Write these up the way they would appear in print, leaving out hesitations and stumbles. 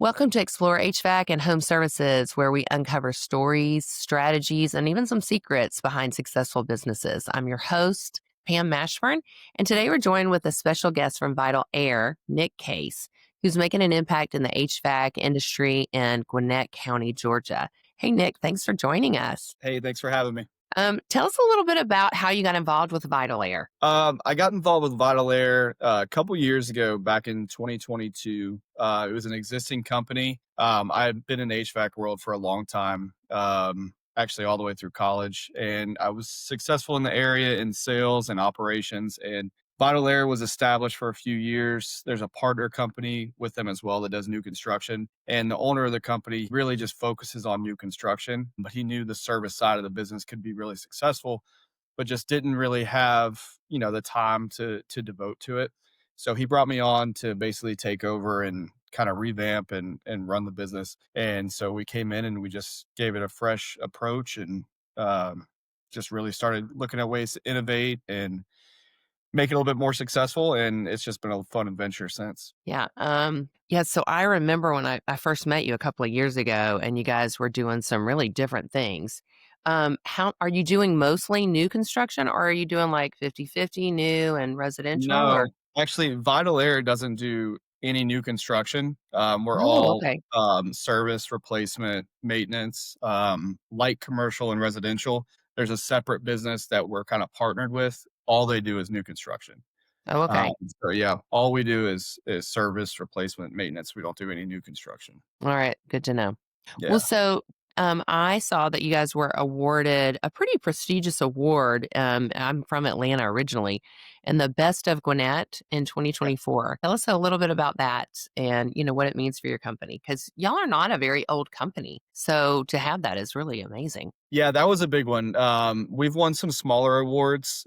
Welcome to Explore HVAC and Home Services, where we uncover stories, strategies, and even some secrets behind successful businesses. I'm your host, Pam Mashburn, and today we're joined with a special guest from Vital Air, Nick Case, who's making an impact in the HVAC industry in Gwinnett County, Georgia. Hey, Nick, thanks for joining us. Hey, thanks for having me. Tell us a little bit about how you got involved with Vital Air. I got involved with Vital Air a couple years ago, back in 2022. It was an existing company. I had been in the HVAC world for a long time, actually all the way through college, and I was successful in the area in sales and operations. And Vital Air was established for a few years. There's a partner company with them as well that does new construction. And the owner of the company really just focuses on new construction, but he knew the service side of the business could be really successful, but just didn't really have, the time to devote to it. So he brought me on to basically take over and kind of revamp and run the business. And so we came in and we just gave it a fresh approach and just really started looking at ways to innovate and make it a little bit more successful. And it's just been a fun adventure since. Yeah. Yeah. So I remember when I first met you a couple of years ago and you guys were doing some really different things. How are you doing mostly new construction or are you doing like 50-50 new and residential or? No, actually, Vital Air doesn't do any new construction. We're Oh, all okay. service, replacement, maintenance, light commercial and residential. There's a separate business that we're kind of partnered with. All they do is new construction. Oh, Um, okay. so yeah, all we do is service, replacement, maintenance. We don't do any new construction. All right. Good to know. Well, Yeah. so I saw that you guys were awarded a pretty prestigious award. I'm from Atlanta originally, and the Best of Gwinnett in 2024. Tell us a little bit about that and what it means for your company because y'all are not a very old company. So to have that is really amazing. Yeah, that was a big one. We've won some smaller awards.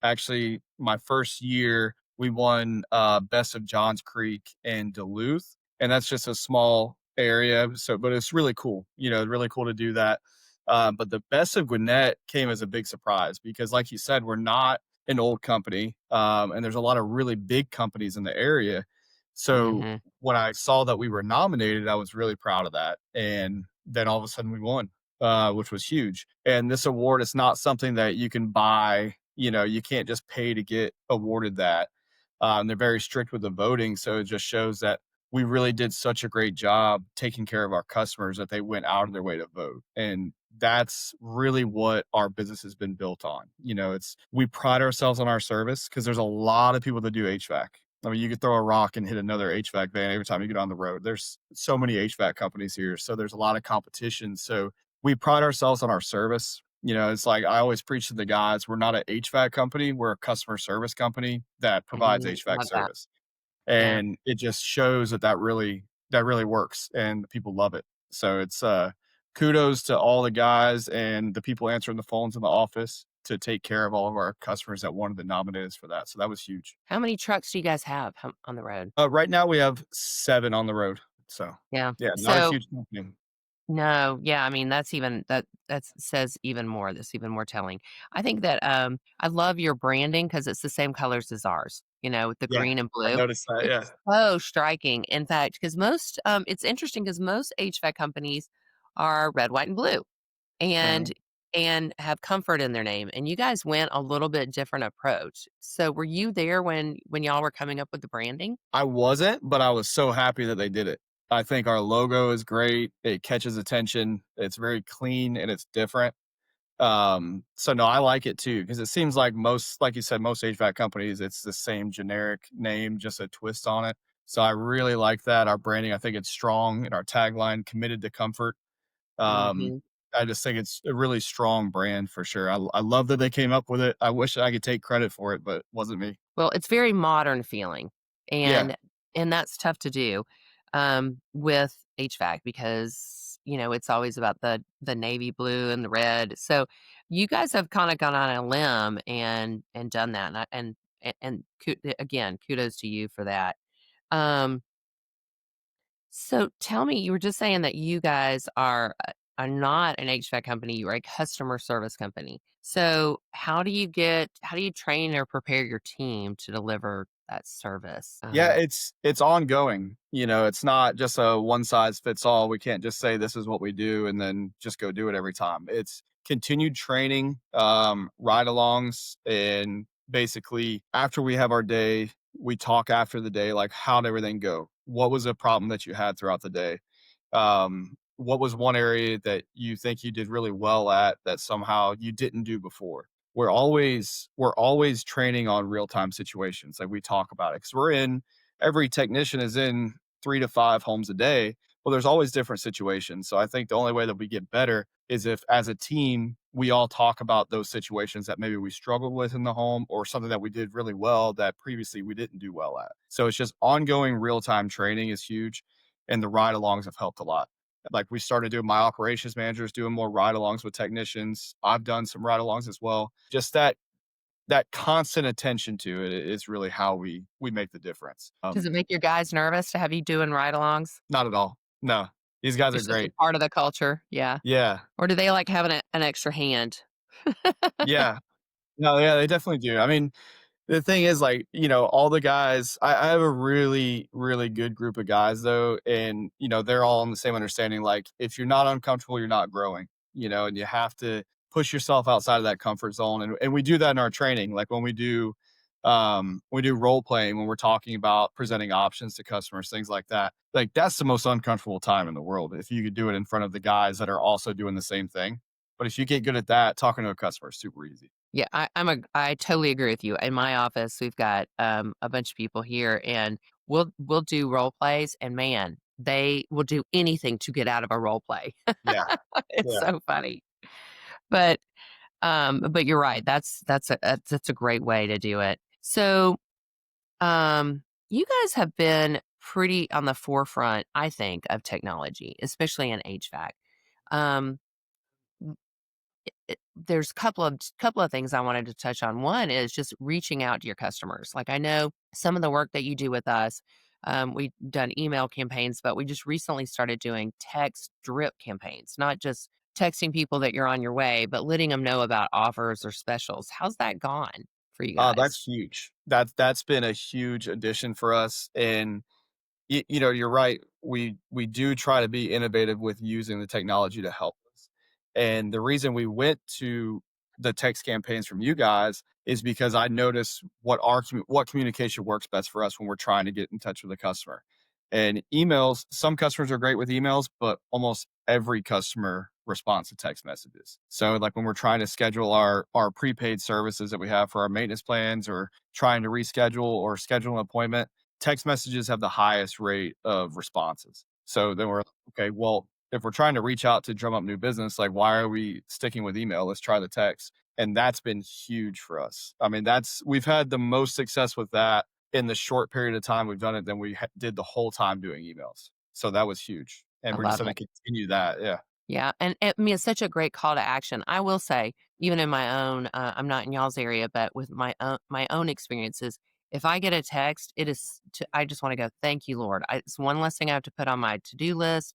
Actually, my first year, we won Best of Johns Creek and Duluth, and that's just a small area. So, but it's really cool. Really cool to do that. But the Best of Gwinnett came as a big surprise because, like you said, we're not an old company, and there's a lot of really big companies in the area. So Hmm. when I saw that we were nominated, I was really proud of that. And then all of a sudden, we won, which was huge. And this award is not something that you can buy. You can't just pay to get awarded that. They're very strict with the voting. So it just shows that we really did such a great job taking care of our customers that they went out of their way to vote. And that's really what our business has been built on. We pride ourselves on our service because there's a lot of people that do HVAC. I mean, you could throw a rock and hit another HVAC van every time you get on the road. There's so many HVAC companies here. So there's a lot of competition. So we pride ourselves on our service. It's like I always preach to the guys, we're not an HVAC company, we're a customer service company that provides HVAC Love that. service. Yeah. And it just shows that really works and people love it. So it's kudos to all the guys and the people answering the phones in the office to take care of all of our customers that wanted to nominate us for that. So that was huge. How many trucks do you guys have on the road? Right now we have 7 on the road. So Yeah. yeah, not a So huge company. no, yeah, I mean, that says even more. That's even more telling. I think that I love your branding because it's the same colors as ours, with the Yeah, green and I blue. noticed that. Yeah. It's so striking. In fact, because most it's interesting because most HVAC companies are red, white, and blue and Mhm. and have comfort in their name. And you guys went a little bit different approach. So were you there when y'all were coming up with the branding? I wasn't, but I was so happy that they did it. I think our logo is great. It catches attention. It's very clean and it's different. So no, I like it too because it seems like like you said, most HVAC companies, it's the same generic name, just a twist on it. So I really like that. Our branding, I think it's strong, and our tagline, committed to comfort. Um, Hmm. I just think it's a really strong brand for sure. I love that they came up with it. I wish I could take credit for it, but it wasn't me. Well, it's very modern feeling, Yeah. and that's tough to do, with HVAC because, it's always about the navy blue and the red. So, you guys have kinda gone on a limb and done that, and again, kudos to you for that. Um, so tell me, you were just saying that you guys are not an HVAC company, you are a customer service company. So how do you train or prepare your team to deliver that service. Yeah, it's ongoing. You know, it's not just a one size fits all. We can't just say this is what we do and then just go do it every time. It's continued training, ride-alongs, and basically after we have our day, we talk after the day, like how'd everything go? What was a problem that you had throughout the day? What was one area that you think you did really well at that somehow you didn't do before? We're always training on real-time situations, like, we talk about it because 'cause we're in every technician is in 3 to 5 homes a day. Well, there's always different situations, so I think the only way that we get better is if, as a team, we all talk about those situations that maybe we struggled with in the home or something that we did really well that previously we didn't do well at. So it's just ongoing real-time training is huge, and the ride-alongs have helped a lot. Like, we started doing my operations managers doing more ride-alongs with technicians. I've done some ride-alongs as well. Just that constant attention to it is really how we make the difference. Does it make your guys nervous to have you doing ride-alongs? Not at all. No, these guys are It's just a great. part of the culture, yeah. Yeah, Or do they like having an extra hand? yeah. No, yeah, they definitely do. I mean, the thing is, like, all the guys, I have a really, really good group of guys though, and they're all on the same understanding. Like, if you're not uncomfortable, you're not growing. And you have to push yourself outside of that comfort zone, and we do that in our training. Like when we do role playing, when we're talking about presenting options to customers, things like that. Like, that's the most uncomfortable time in the world if you could do it in front of the guys that are also doing the same thing. But if you get good at that, talking to a customer is super easy. Yeah, I totally agree with you. In my office, we've got, a bunch of people here, and we'll do role plays, and man, they will do anything to get out of a role play. Yeah, It's yeah. so funny. But, but you're right, that's a great way to do it. So, you guys have been pretty on the forefront, I think, of technology, especially in HVAC. Um, there's a couple of things I wanted to touch on. One is just reaching out to your customers. Like, I know some of the work that you do with us, we've done email campaigns, but we just recently started doing text drip campaigns, not just texting people that you're on your way, but letting them know about offers or specials. How's that gone for you guys? That's huge. That's been a huge addition for us, and you're right. We do try to be innovative with using the technology to help us. And the reason we went to the text campaigns from you guys is because I noticed what communication works best for us when we're trying to get in touch with a customer. And emails, some customers are great with emails, but almost every customer responds to text messages. So, like, when we're trying to schedule our prepaid services that we have for our maintenance plans, or trying to reschedule or schedule an appointment, text messages have the highest rate of responses. So then we're like, okay, well, if we're trying to reach out to drum up new business, like, why are we sticking with email? Let's try the text. And that's been huge for us. I mean, we've had the most success with that in the short period of time we've done it than we did the whole time doing emails. So that was huge. And I we're just love going it. to continue that. Yeah. Yeah, and I mean, it's such a great call to action. I will say, even in my own, I'm not in y'all's area, but with my own experiences, if I get a text, I just want to go, thank you, Lord. It's one less thing I have to put on my to do list.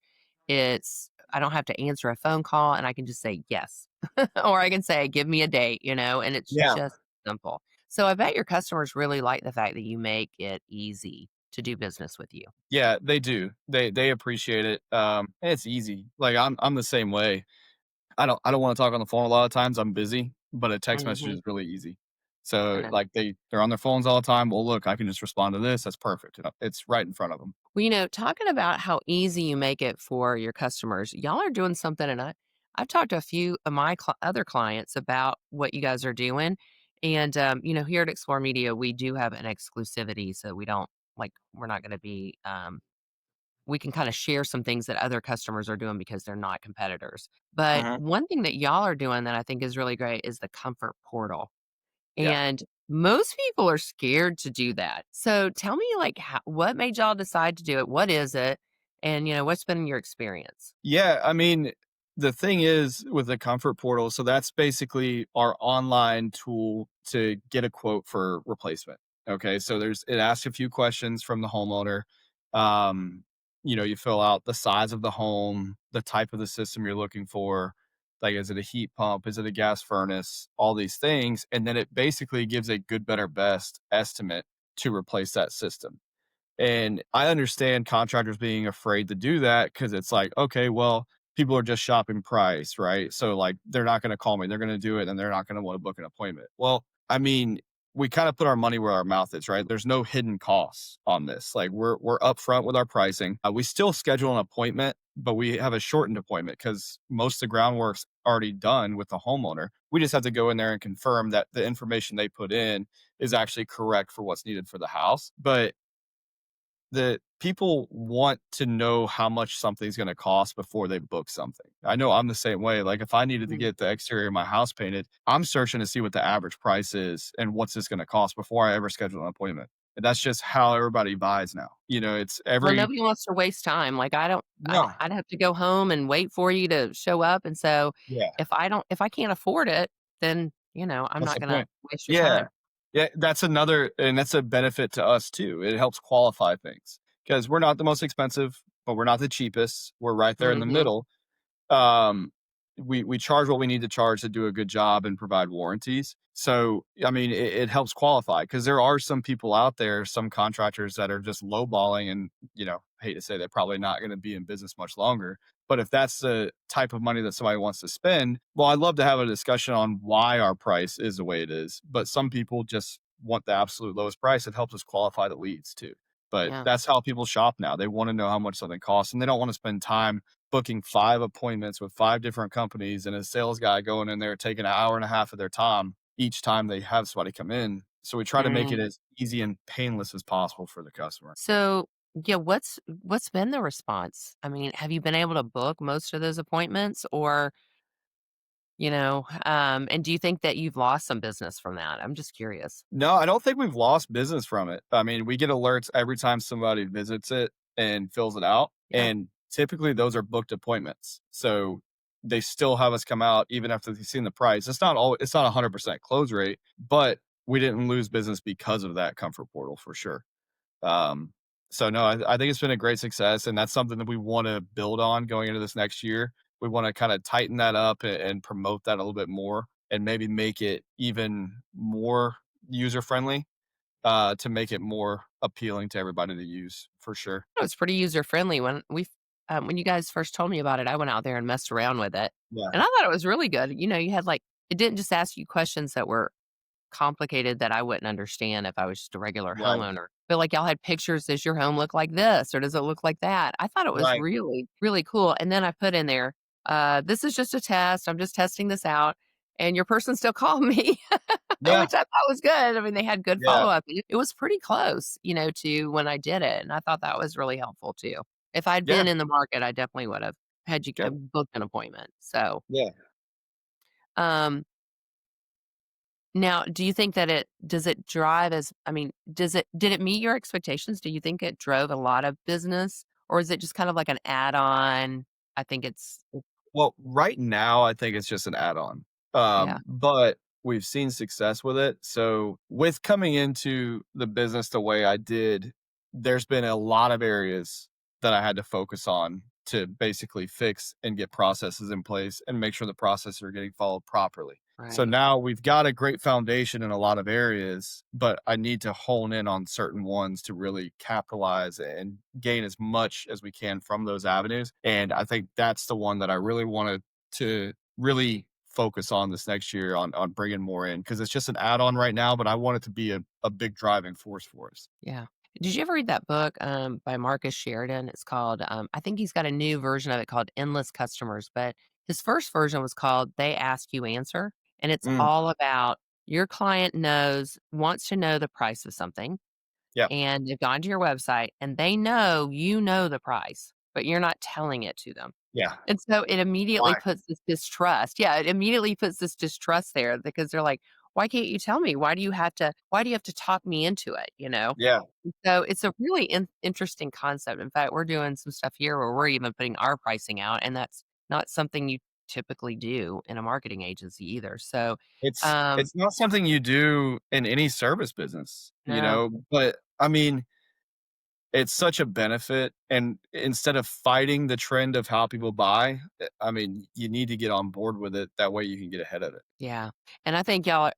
I don't have to answer a phone call, and I can just say yes, or I can say, give me a date, and it's Yeah. just simple. So I bet your customers really like the fact that you make it easy to do business with you. Yeah, they do. They appreciate it. And it's easy. Like, I'm the same way. I don't wanna talk on the phone a lot of times, I'm busy, but a text message Hmm. is really easy. I So, know. like, they're on their phones all the time. "Well, look, I can just respond to this, that's perfect." It's right in front of them. Well, talking about how easy you make it for your customers, y'all are doing something, and I've talked to a few of my other clients about what you guys are doing. And, here at Explore Media, we do have an exclusivity, so we don't we're not going to be, we can kind of share some things that other customers are doing because they're not competitors. But Mhm. one thing that y'all are doing that I think is really great is the comfort portal. Yeah. And most people are scared to do that. So tell me, like, what made y'all decide to do it? What is it? And, what's been your experience? Yeah, I mean, the thing is with the comfort portal, so that's basically our online tool to get a quote for replacement. Okay, so it asks a few questions from the homeowner. Um, you fill out the size of the home, the type of the system you're looking for, like, is it a heat pump, is it a gas furnace, all these things, and then it basically gives a good, better, best estimate to replace that system. And I understand contractors being afraid to do that because it's like, okay, well, people are just shopping price, right? So like they're not going to call me, they're going to do it, and they're not going to want to book an appointment. Well, I mean, we kind of put our money where our mouth is, right? There's no hidden costs on this. Like we're upfront with our pricing. We still schedule an appointment, but we have a shortened appointment because most of the groundwork's already done with the homeowner. We just have to go in there and confirm that the information they put in is actually correct for what's needed for the house. But the people want to know how much something's gonna cost before they book something. I know I'm the same way, like, if I needed to Mm. get the exterior of my house painted, I'm searching to see what the average price is and what's this gonna cost before I ever schedule an appointment, and that's just how everybody buys now, it's Well, every. nobody wants to waste time, like, I don't No. I'd have to go home and wait for you to show up, and so Yeah. if I can't afford it, then, I'm That's not the gonna point. waste your Yeah. time. Yeah, that's another and that's a benefit to us too. It helps qualify things because 'cause we're not the most expensive, but we're not the cheapest. We're right there in the Mhm. middle. Um, we charge what we need to charge to do a good job and provide warranties. So, I mean, it helps qualify because there are some people out there, some contractors that are just lowballing and, I hate to say they're probably not gonna be in business much longer. But if that's the type of money that somebody wants to spend, well, I'd love to have a discussion on why our price is the way it is. But some people just want the absolute lowest price. It helps us qualify the leads too. But Yeah. that's how people shop now. They want to know how much something costs and they don't want to spend time booking 5 appointments with 5 different companies and a sales guy going in there taking an hour and a half of their time each time they have somebody come in. So we try to make it Mm. as easy and painless as possible for the customer. So, yeah, what's been the response? I mean, have you been able to book most of those appointments or, and do you think that you've lost some business from that? I'm just curious. No, I don't think we've lost business from it. I mean, we get alerts every time somebody visits it and fills it out, Yeah. and typically those are booked appointments. So they still have us come out even after they've seen the price. It's not 100% close rate, but we didn't lose business because of that comfort portal for sure. Um, so no, I think it's been a great success, and that's something that we want to build on going into this next year. We want to kind of tighten that up and promote that a little bit more, and maybe make it even more user friendly to make it more appealing to everybody to use for sure. It was pretty user friendly when you guys first told me about it, I went out there and messed around with it, Yeah. and I thought it was really good. You had like it didn't just ask you questions that were complicated that I wouldn't understand if I was just a regular Right. homeowner. But like y'all had pictures, does your home look like this or does it look like that? I thought it was Right. really, really cool. And then I put in there, this is just a test. I'm just testing this out. And your person still called me, Yeah. which I thought was good. I mean, they had good Yeah. follow up. It was pretty close, to when I did it. And I thought that was really helpful too. If I'd Yeah. been in the market, I definitely would have had you Yep. booked an appointment. So, Yeah. um, now, do you think that it drive as I mean, did it meet your expectations? Do you think it drove a lot of business, or is it just kind of like an add-on? I think it's Well, right now, I think it's just an add-on, yeah, but we've seen success with it. So, with coming into the business the way I did, there's been a lot of areas that I had to focus on to basically fix and get processes in place and make sure the processes are getting followed properly. So right. now we've got a great foundation in a lot of areas, but I need to hone in on certain ones to really capitalize and gain as much as we can from those avenues. And I think that's the one that I really wanted to really focus on this next year on bringing more in because it's just an add on right now, but I want it to be a big driving force for us. Yeah. Did you ever read that book, by Marcus Sheridan? It's called, I think he's got a new version of it called Endless Customers, but his first version was called They Ask You Answer, and it's Mm, all about your client wants to know the price of something, yeah, and they've gone to your website, and they know you know the price, but you're not telling it to them. yeah. And so it immediately Why? puts this distrust. Yeah, it immediately puts this distrust there because they're like, "Why can't you tell me? Why do you have to talk me into it?" You know? Yeah, So it's a really interesting concept. In fact, we're doing some stuff here where we're even putting our pricing out, and that's not something you typically do in a marketing agency either. So, it's not something you do in any service business, no, but I mean, it's such a benefit, and instead of fighting the trend of how people buy, I mean, you need to get on board with it, that way you can get ahead of it. Yeah, and I think y'all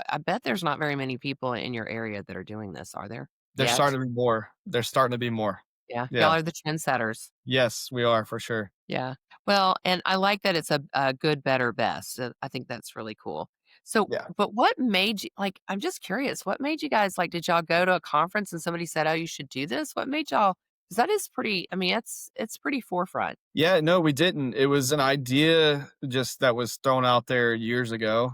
I bet there's not very many people in your area that are doing this, are there? There's Yet? starting to be more. There's starting to be more. Yeah, y'all Yeah. are the trendsetters. Yes, we are for sure. Yeah. Well, and I like that it's a good, better, best. I think that's really cool. So, Yeah. but what made you like, I'm just curious, what made you guys like, did y'all go to a conference and somebody said, "Oh, you should do this"? What made y'all? Because that is pretty, I mean, it's pretty forefront. Yeah, no, we didn't. It was an idea just that was thrown out there years ago,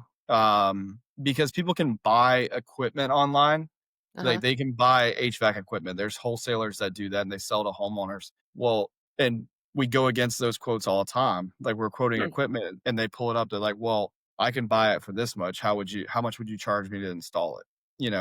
because people can buy equipment online. Like, Uh-huh. they can buy HVAC equipment. There's wholesalers that do that, and they sell to homeowners. Well, and we go against those quotes all the time. Like, we're quoting Hmm. equipment, and they pull it up. They're like, "Well, I can buy it for this much. How much would you charge me to install it?"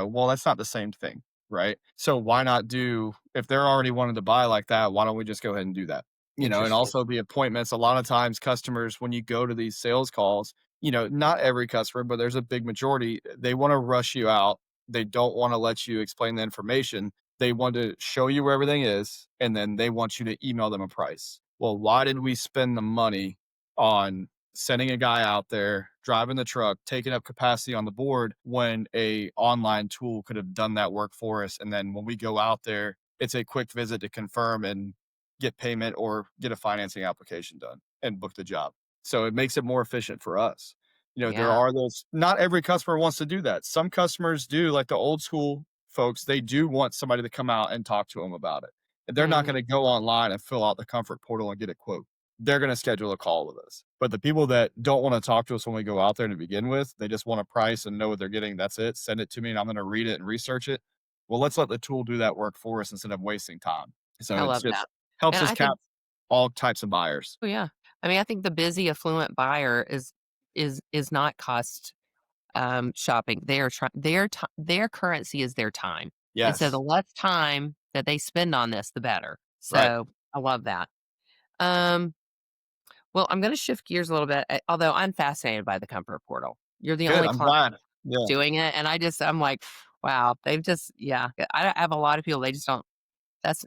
Well, that's not the same thing, right? So why not do if they're already wanting to buy like that, why don't we just go ahead and do that? And Interesting. also the appointments. A lot of times, customers, when you go to these sales calls, not every customer, but there's a big majority, they want to rush you out. They don't want to let you explain the information. They want to show you where everything is, and then they want you to email them a price. Well, why did we spend the money on sending a guy out there, driving the truck, taking up capacity on the board when a online tool could have done that work for us? And then when we go out there, it's a quick visit to confirm and get payment or get a financing application done and book the job. So it makes it more efficient for us. There Yeah. are those, not every customer wants to do that. Some customers do, like the old school folks, they do want somebody to come out and talk to them about it. And they're not Hmm. going to go online and fill out the comfort portal and get a quote. They're going to schedule a call with us. But the people that don't want to talk to us when we go out there to begin with, they just want a price and know what they're getting. That's it. Send it to me and I'm going to read it and research it. Well, let's let the tool do that work for us instead of wasting time. So I it's love that. just helps And us I think, cap all types of buyers. oh yeah, I mean, I think the busy, affluent buyer is not cost shopping. They are trying their currency is their time. And so the Yes. less time that they spend on this, the better. Right. So I love that. Um, well, I'm going to shift gears a little bit, although I'm fascinated by the comfort portal. You're the Good. only I'm client glad. Yeah. doing it. And I'm like, wow, they've just, yeah, I have a lot of people, they just don't,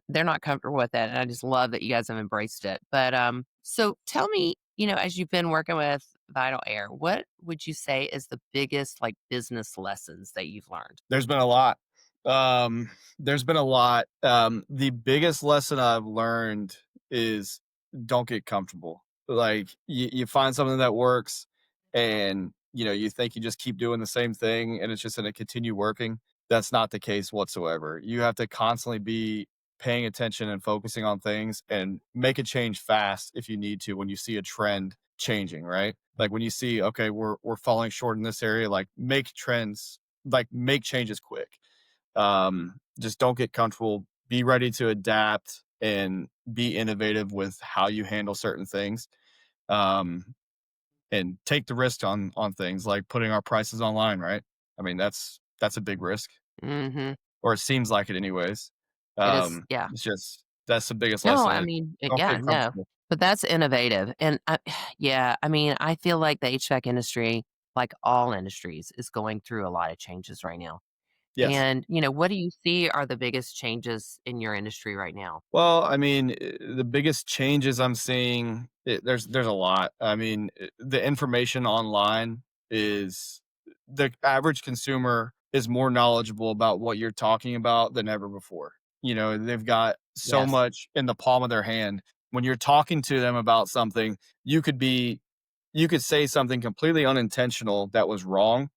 they're not comfortable with it. And I just love that you guys have embraced it. But, so tell me, as you've been working with Vital Air, what would you say is the biggest like business lessons that you've learned? There's been a lot. There's been a lot. The biggest lesson I've learned is don't get comfortable. Like you find something that works and you think you just keep doing the same thing and it's just going to continue working. That's not the case whatsoever. You have to constantly be paying attention and focusing on things and make a change fast if you need to when you see a trend changing, right? Like when you see, okay, we're falling short in this area, like make changes quick. Just don't get comfortable. Be ready to adapt and be innovative with how you handle certain things. Um, and take the risk on things like putting our prices online, right? I mean, that's a big risk, Mhm. or it seems like it anyways. It is, yeah. It's just that's the biggest No, lesson. I mean, Don't yeah, get no, comfortable. but that's innovative, and yeah, I mean, I feel like the HVAC industry, like all industries, is going through a lot of changes right now. Yes. And, what do you see are the biggest changes in your industry right now? Well, I mean, the biggest changes I'm seeing, there's a lot. I mean, the information online is the average consumer is more knowledgeable about what you're talking about than ever before. They've got so Yes. much in the palm of their hand. When you're talking to them about something, you could be you could say something completely unintentional that was wrong,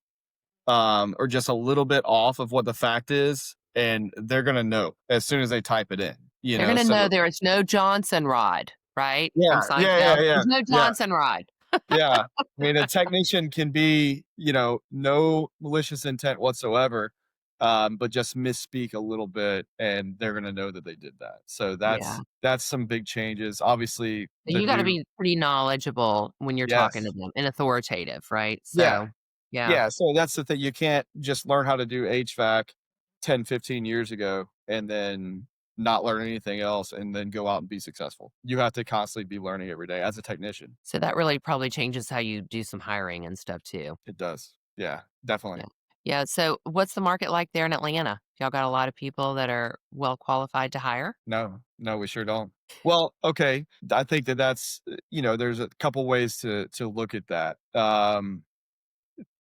or just a little bit off of what the fact is, and they're gonna know as soon as they type it in. They're gonna So know there is no Johnson rod, right, from yeah, yeah, yeah, Seinfeld? yeah, There's no yeah, Johnson rod. yeah. I mean, a technician can be, no malicious intent whatsoever, but just misspeak a little bit, and they're gonna know that they did that. So Yeah. that's some big changes. Obviously, the You gotta new be pretty knowledgeable when you're talking to yes, them and authoritative, right? yeah. So, yeah. Yeah, so that's the thing, you can't just learn how to do HVAC 10, 15 years ago and then not learn anything else and then go out and be successful. You have to constantly be learning every day as a technician. So that really probably changes how you do some hiring and stuff too. It does. Yeah, Yeah. definitely. Yeah, so what's the market like there in Atlanta? Y'all got a lot of people that are well qualified to hire? No, no, we sure don't. Well, okay, I think that that's, there's a couple ways to look at that.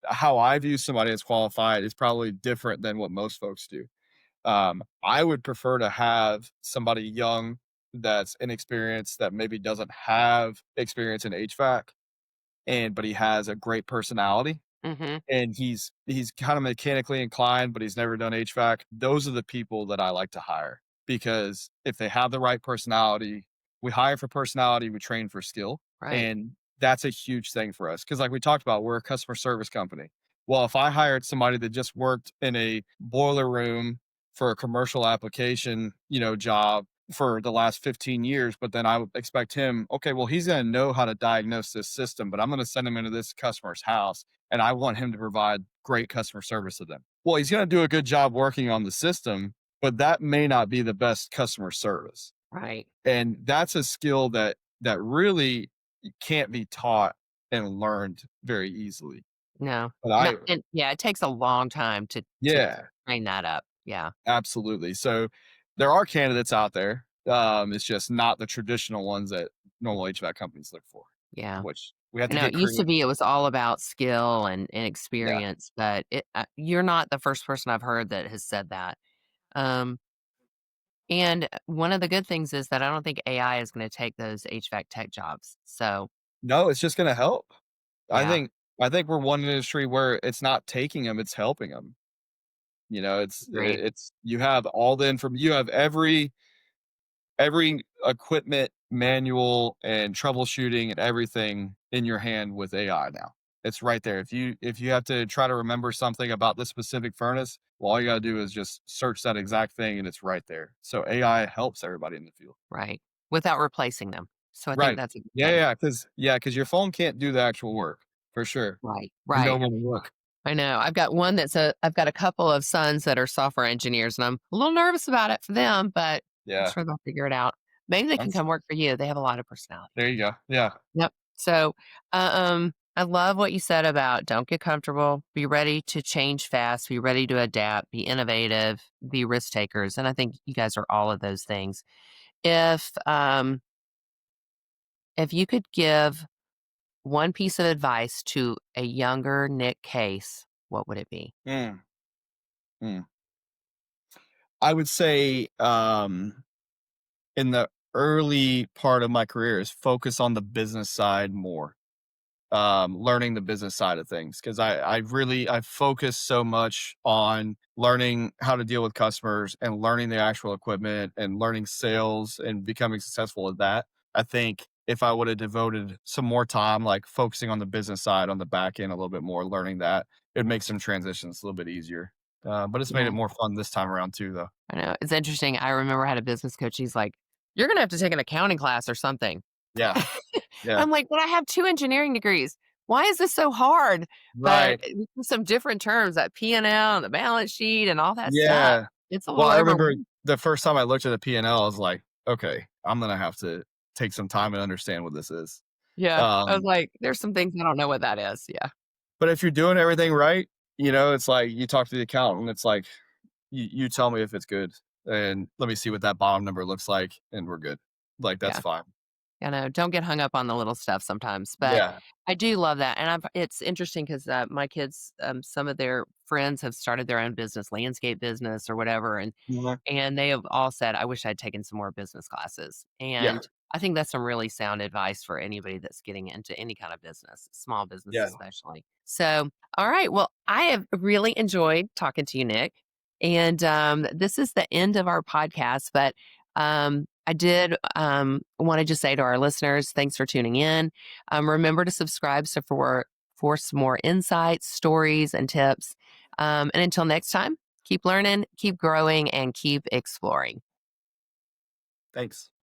How I view somebody as qualified is probably different than what most folks do. I would prefer to have somebody young that's inexperienced that maybe doesn't have experience in HVAC, but he has a great personality Mhm. and he's kind of mechanically inclined, but he's never done HVAC. Those are the people that I like to hire because if they have the right personality, we hire for personality, we train for skill, Right. and that's a huge thing for us. Because like we talked about, we're a customer service company. Well, if I hired somebody that just worked in a boiler room for a commercial application, job for the last 15 years, but then I would expect him, okay, well, he's going to know how to diagnose this system, but I'm going to send him into this customer's house and I want him to provide great customer service to them. Well, he's going to do a good job working on the system, but that may not be the best customer service. Right. And that's a skill that really can't be taught and learned very easily. No. But No, I and yeah, it takes a long time to yeah, train that up. Yeah. absolutely. So there are candidates out there. It's just not the traditional ones that normal HVAC companies look for, Yeah. which we have I to know get it used to creative. be it was all about skill and Yeah. experience, but you're not the first person I've heard that has said that. Um, and one of the good things is that I don't think AI is gonna take those HVAC tech jobs. So, No, it's just gonna help. I yeah, think I think we're one industry where it's not taking them; it's helping them. agreed. It's you have all the you have every equipment manual and troubleshooting and everything in your hand with AI now. It's right there. If you have to try to remember something about this specific furnace, well, all you gotta do is just search that exact thing and it's right there. So AI helps everybody in the field. Right. Without replacing them. So I think Right. that's a good Yeah, thing. yeah, because your phone can't do the actual work, for sure. Right. You know Right. when to look. I know. I've got a couple of sons that are software engineers, and I'm a little nervous about it for them, but I'm Yeah. sure they'll figure it out. Maybe they I'm can s come work for you. They have a lot of personality. There you go. Yeah. Yep. So, I love what you said about don't get comfortable, be ready to change fast, be ready to adapt, be innovative, be risk takers. And I think you guys are all of those things. If if you could give one piece of advice to a younger Nick Case, what would it be? Mm, mm. I would say, in the early part of my career is focus on the business side more. Learning the business side of things because I focus so much on learning how to deal with customers and learning the actual equipment and learning sales and becoming successful at that. I think if I would have devoted some more time, like focusing on the business side on the back end a little bit more, learning that, it would make some transitions a little bit easier. But it's made Yeah. it more fun this time around too, though. I know. It's interesting. I remember I had a business coach. He's like, "You're gonna have to take an accounting class or something." Yeah, yeah, I'm like, "But I have 2 engineering degrees. Why is this so hard?" But right. some different terms, that P&L and L and the balance sheet and all that stuff. Yeah. It's a Well, little I remember overwhelming. the first time I looked at the P&L, I was like, "Okay, I'm gonna have to take some time and understand what this is." Yeah. I was Um, like, "There's some things I don't know what that is." Yeah. but if you're doing everything right, it's like you talk to the accountant, it's like, "You tell me if it's good, and let me see what that bottom number looks like, and we're good." Like, that's Yeah. fine. I know, don't get hung up on the little stuff sometimes, but Yeah. I do love that, and it's interesting 'cause, my kids, some of their friends have started their own business, landscape business or whatever, Mhm. and they have all said, "I wish I'd taken some more business classes," Yeah. and I think that's some really sound advice for anybody that's getting into any kind of business, small business Yeah. especially. So, all right, well, I have really enjoyed talking to you, Nick, and, this is the end of our podcast, but, I did, wanna just say to our listeners, thanks for tuning in. Remember to subscribe for some more insights, stories, and tips, and until next time, keep learning, keep growing, and keep exploring. Thanks.